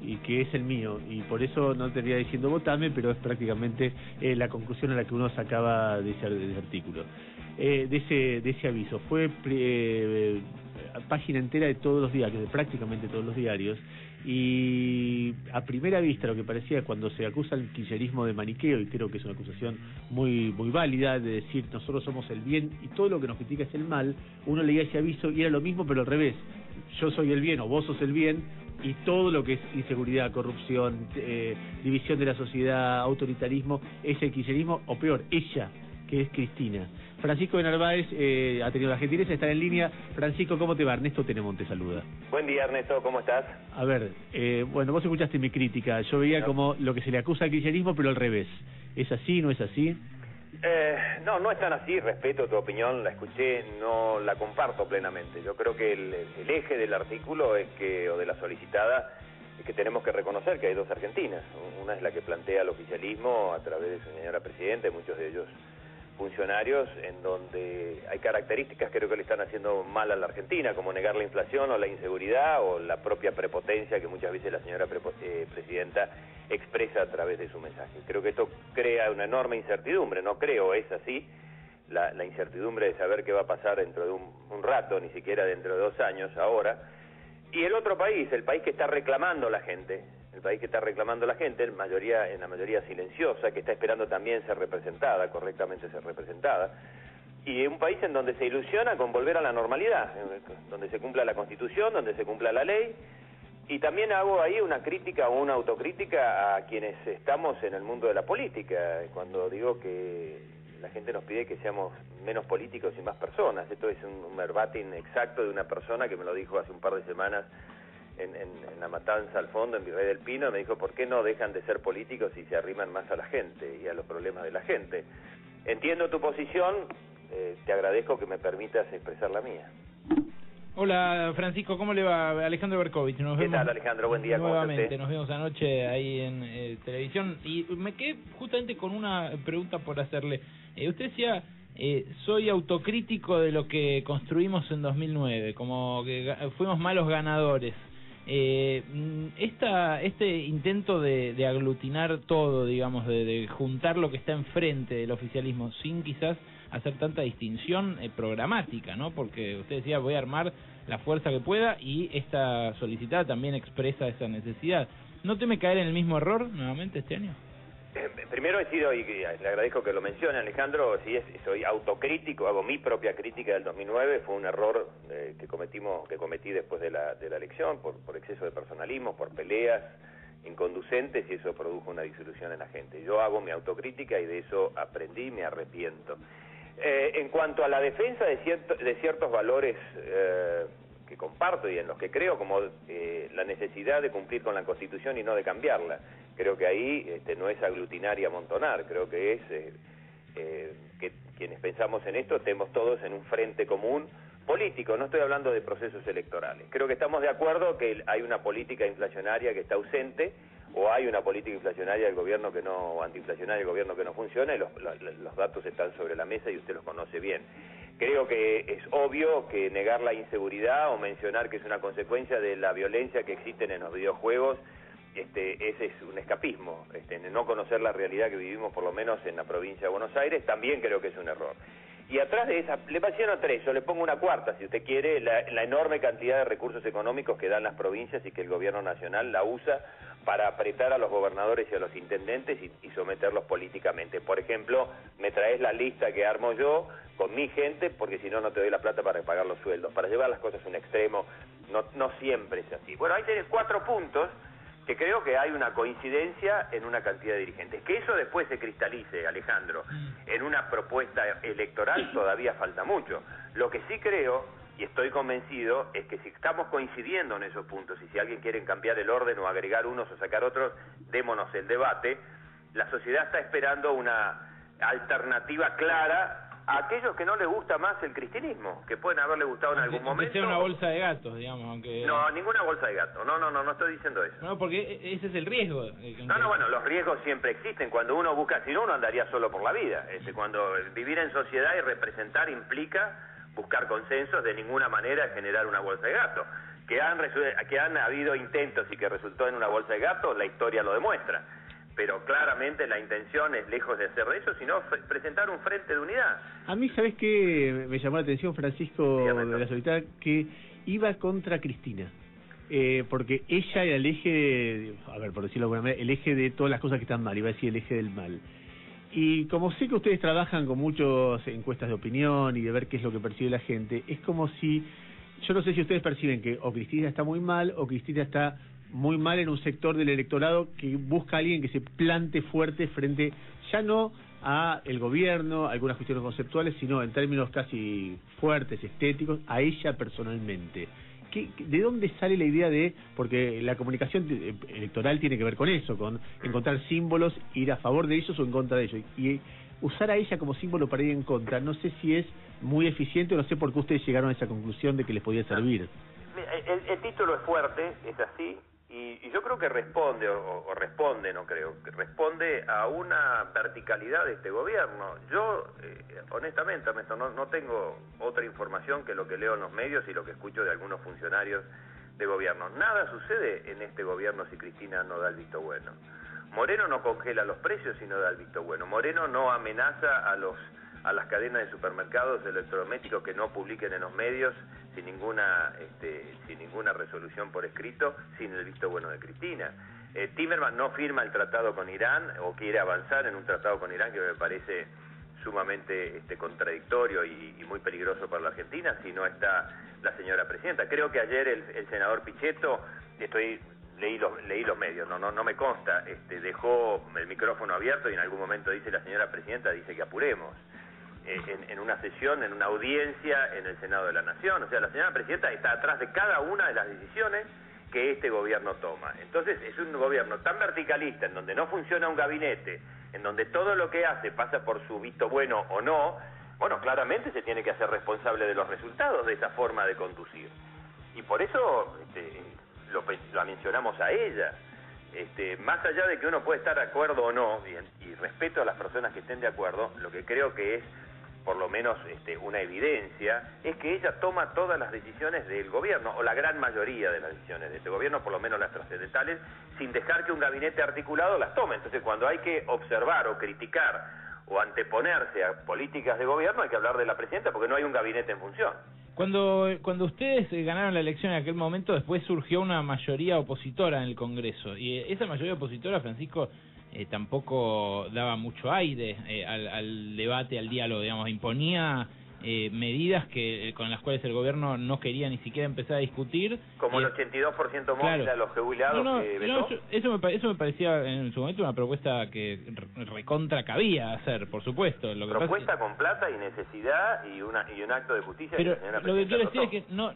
y que es el mío, y por eso no te estaría diciendo votame, pero es prácticamente la conclusión a la que uno sacaba de ese artículo, de ese aviso. Fue página entera de todos los diarios, de prácticamente todos los diarios, y a primera vista lo que parecía cuando se acusa el kirchnerismo de maniqueo, y creo que es una acusación muy válida, de decir nosotros somos el bien y todo lo que nos critica es el mal, uno leía ese aviso y era lo mismo pero al revés: yo soy el bien o vos sos el bien, y todo lo que es inseguridad, corrupción, división de la sociedad, autoritarismo, es el kirchnerismo, o peor, ella, que es Cristina. Francisco de Narváez ha tenido la gentileza de estar en línea. Francisco, ¿cómo te va? Ernesto Tenemont te saluda. Buen día, Ernesto, ¿cómo estás? A ver, bueno, vos escuchaste mi crítica. Yo veía como lo que se le acusa al kirchnerismo, pero al revés. ¿Es así, no es así? No es tan así. Respeto tu opinión, la escuché, no la comparto plenamente. Yo creo que el eje del artículo es que, o de la solicitada, es que tenemos que reconocer que hay dos Argentinas. Una es la que plantea el oficialismo a través de su señora presidenta, muchos de ellos funcionarios, en donde hay características que creo que le están haciendo mal a la Argentina, como negar la inflación o la inseguridad o la propia prepotencia que muchas veces la señora presidenta expresa a través de su mensaje. Creo que esto crea una enorme incertidumbre, no creo, es así, la incertidumbre de saber qué va a pasar dentro de un rato, ni siquiera dentro de 2 años, ahora. Y el otro país, el país que está reclamando la gente, en la mayoría silenciosa, que está esperando también ser representada, correctamente ser representada, y un país en donde se ilusiona con volver a la normalidad, donde se cumpla la Constitución, donde se cumpla la ley. Y también hago ahí una crítica o una autocrítica a quienes estamos en el mundo de la política, cuando digo que la gente nos pide que seamos menos políticos y más personas. Esto es un verbatim exacto de una persona que me lo dijo hace un par de semanas en La Matanza, al fondo, en Virrey del Pino. Me dijo, ¿por qué no dejan de ser políticos y se arriman más a la gente y a los problemas de la gente? Entiendo tu posición, te agradezco que me permitas expresar la mía. Hola Francisco, ¿cómo le va? Alejandro Berkovich. ¿Qué tal, Alejandro? Buen día. Nuevamente, nos vemos anoche ahí en televisión, y me quedé justamente con una pregunta por hacerle. Usted decía, soy autocrítico de lo que construimos en 2009, como que fuimos malos ganadores. Este intento de aglutinar todo, digamos, de juntar lo que está enfrente del oficialismo sin quizás hacer tanta distinción programática, ¿no? Porque usted decía, voy a armar la fuerza que pueda, y esta solicitada también expresa esa necesidad. ¿No teme caer en el mismo error nuevamente este año? Primero he sido, y le agradezco que lo mencione, Alejandro, sí, soy autocrítico, hago mi propia crítica del 2009, fue un error que cometí después de la elección, por exceso de personalismo, por peleas inconducentes, y eso produjo una disolución en la gente. Yo hago mi autocrítica y de eso aprendí, me arrepiento. En cuanto a la defensa de ciertos valores que comparto y en los que creo, como la necesidad de cumplir con la Constitución y no de cambiarla, creo que ahí no es aglutinar y amontonar, creo que es que quienes pensamos en esto estemos todos en un frente común político, no estoy hablando de procesos electorales. Creo que estamos de acuerdo que hay una política inflacionaria que está ausente, o hay una política inflacionaria del gobierno que no, o antiinflacionaria del gobierno que no funciona, y los datos están sobre la mesa y usted los conoce bien. Creo que es obvio que negar la inseguridad o mencionar que es una consecuencia de la violencia que existen en los videojuegos, ese es un escapismo. No conocer la realidad que vivimos, por lo menos en la provincia de Buenos Aires, también creo que es un error. Y atrás de esa, le menciono 3, yo le pongo una cuarta, si usted quiere, la enorme cantidad de recursos económicos que dan las provincias y que el gobierno nacional la usa para apretar a los gobernadores y a los intendentes y someterlos políticamente. Por ejemplo, me traes la lista que armo yo con mi gente, porque si no, no te doy la plata para pagar los sueldos, para llevar las cosas a un extremo. No siempre es así. Bueno, ahí tenés 4 puntos que creo que hay una coincidencia en una cantidad de dirigentes. Que eso después se cristalice, Alejandro, en una propuesta electoral todavía falta mucho. Lo que sí creo, y estoy convencido, es que si estamos coincidiendo en esos puntos, y si alguien quiere cambiar el orden o agregar unos o sacar otros, démonos el debate. La sociedad está esperando una alternativa clara a aquellos que no les gusta más el cristianismo, que pueden haberle gustado en algún momento. Que sea una bolsa de gatos, digamos, aunque... No, ninguna bolsa de gato, no estoy diciendo eso. No, porque ese es el riesgo. Bueno, los riesgos siempre existen. Cuando uno busca, si no, uno andaría solo por la vida. Cuando vivir en sociedad y representar implica buscar consensos, de ninguna manera generar una bolsa de gato. Que han habido intentos y que resultó en una bolsa de gato, la historia lo demuestra. Pero claramente la intención es, lejos de hacer eso, sino presentar un frente de unidad. A mí, ¿sabés qué? Me llamó la atención, Francisco de la Solidad, que iba contra Cristina. Porque ella era el eje, a ver, por decirlo de alguna manera, el eje de todas las cosas que están mal, iba a decir el eje del mal. Y como sé que ustedes trabajan con muchas encuestas de opinión y de ver qué es lo que percibe la gente, es como si... Yo no sé si ustedes perciben que o Cristina está muy mal o Cristina está muy mal en un sector del electorado que busca a alguien que se plante fuerte frente, ya no a el gobierno, a algunas cuestiones conceptuales, sino en términos casi fuertes, estéticos, a ella personalmente. ¿De dónde sale la idea de...? Porque la comunicación electoral tiene que ver con eso, con encontrar símbolos, ir a favor de ellos o en contra de ellos. Y usar a ella como símbolo para ir en contra, no sé si es muy eficiente o no sé por qué ustedes llegaron a esa conclusión de que les podía servir. El título es fuerte, es así, y yo creo que responde, o responde, no creo, que responde a una verticalidad de este gobierno. Yo, honestamente, Ernesto, no tengo otra información que lo que leo en los medios y lo que escucho de algunos funcionarios de gobierno. Nada sucede en este gobierno si Cristina no da el visto bueno. Moreno no congela los precios si no da el visto bueno. Moreno no amenaza a las cadenas de supermercados electrodomésticos que no publiquen en los medios sin ninguna resolución por escrito, sin el visto bueno de Cristina. Timerman no firma el tratado con Irán o quiere avanzar en un tratado con Irán que me parece sumamente contradictorio y muy peligroso para la Argentina si no está la señora presidenta. Creo que ayer el senador Pichetto, leí los medios, no me consta, dejó el micrófono abierto y en algún momento dice la señora presidenta, dice que apuremos. En una sesión, en una audiencia en el Senado de la Nación. O sea, la señora presidenta está atrás de cada una de las decisiones que este gobierno toma. Entonces, es un gobierno tan verticalista, en donde no funciona un gabinete, en donde todo lo que hace pasa por su visto bueno o no, bueno, claramente se tiene que hacer responsable de los resultados de esa forma de conducir. Y por eso la mencionamos a ella. Más allá de que uno puede estar de acuerdo o no, y respeto a las personas que estén de acuerdo, lo que creo que es por lo menos una evidencia, es que ella toma todas las decisiones del gobierno, o la gran mayoría de las decisiones de este gobierno, por lo menos las trascendentales, sin dejar que un gabinete articulado las tome. Entonces, cuando hay que observar o criticar o anteponerse a políticas de gobierno, hay que hablar de la presidenta, porque no hay un gabinete en función. Cuando ustedes ganaron la elección en aquel momento, después surgió una mayoría opositora en el Congreso, y esa mayoría opositora, Francisco, tampoco daba mucho aire al debate, al diálogo, digamos, imponía medidas con las cuales el gobierno no quería ni siquiera empezar a discutir. Como el 82% móvil claro, a los jubilados que vetó. Eso me parecía en su momento una propuesta que recontra cabía hacer, por supuesto. Lo que propuesta pasa con plata y necesidad y un acto de justicia. Pero que la lo que quiero decir notó. es que no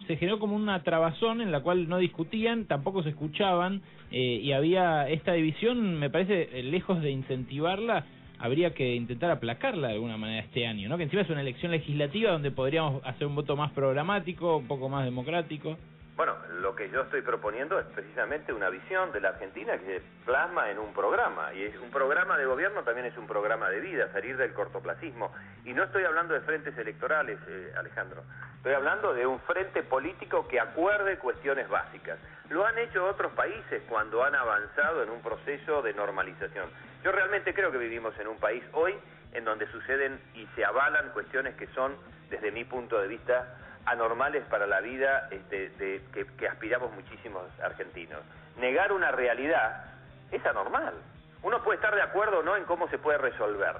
se generó como una trabazón en la cual no discutían, tampoco se escuchaban, y había esta división. Me parece, lejos de incentivarla, habría que intentar aplacarla de alguna manera este año, ¿no? Que encima es una elección legislativa donde podríamos hacer un voto más programático, un poco más democrático. Bueno, lo que yo estoy proponiendo es precisamente una visión de la Argentina que se plasma en un programa, y es un programa de gobierno, también es un programa de vida, salir del cortoplacismo. Y no estoy hablando de frentes electorales, Alejandro, estoy hablando de un frente político que acuerde cuestiones básicas. Lo han hecho otros países cuando han avanzado en un proceso de normalización. Yo realmente creo que vivimos en un país hoy en donde suceden y se avalan cuestiones que son, desde mi punto de vista, anormales para la vida que aspiramos muchísimos argentinos. Negar una realidad es anormal. Uno puede estar de acuerdo o no en cómo se puede resolver.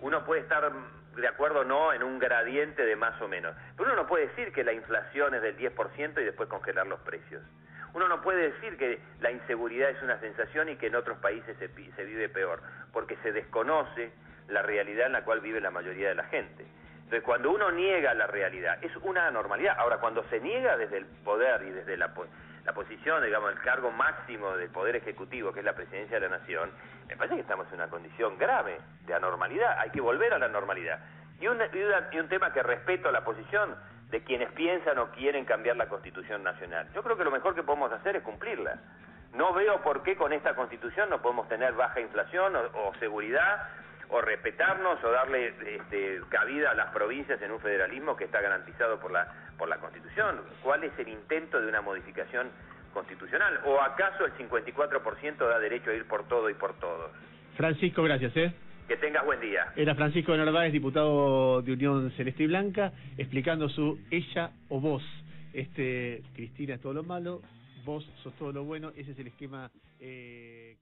Uno puede estar de acuerdo o no en un gradiente de más o menos. Pero uno no puede decir que la inflación es del 10% y después congelar los precios. Uno no puede decir que la inseguridad es una sensación y que en otros países se vive peor, porque se desconoce la realidad en la cual vive la mayoría de la gente. Entonces, cuando uno niega la realidad, es una anormalidad. Ahora, cuando se niega desde el poder y desde la posición, digamos, el cargo máximo del Poder Ejecutivo, que es la Presidencia de la Nación, me parece que estamos en una condición grave de anormalidad. Hay que volver a la normalidad. Y un tema que respeto la posición de quienes piensan o quieren cambiar la Constitución Nacional. Yo creo que lo mejor que podemos hacer es cumplirla. No veo por qué con esta Constitución no podemos tener baja inflación o seguridad, o respetarnos o darle cabida a las provincias en un federalismo que está garantizado por la Constitución. ¿Cuál es el intento de una modificación constitucional? ¿O acaso el 54% da derecho a ir por todo y por todos? Francisco, gracias, Que tengas buen día. Era Francisco Narváez, diputado de Unión Celeste y Blanca, explicando su ella o vos. Cristina es todo lo malo, vos sos todo lo bueno. Ese es el esquema que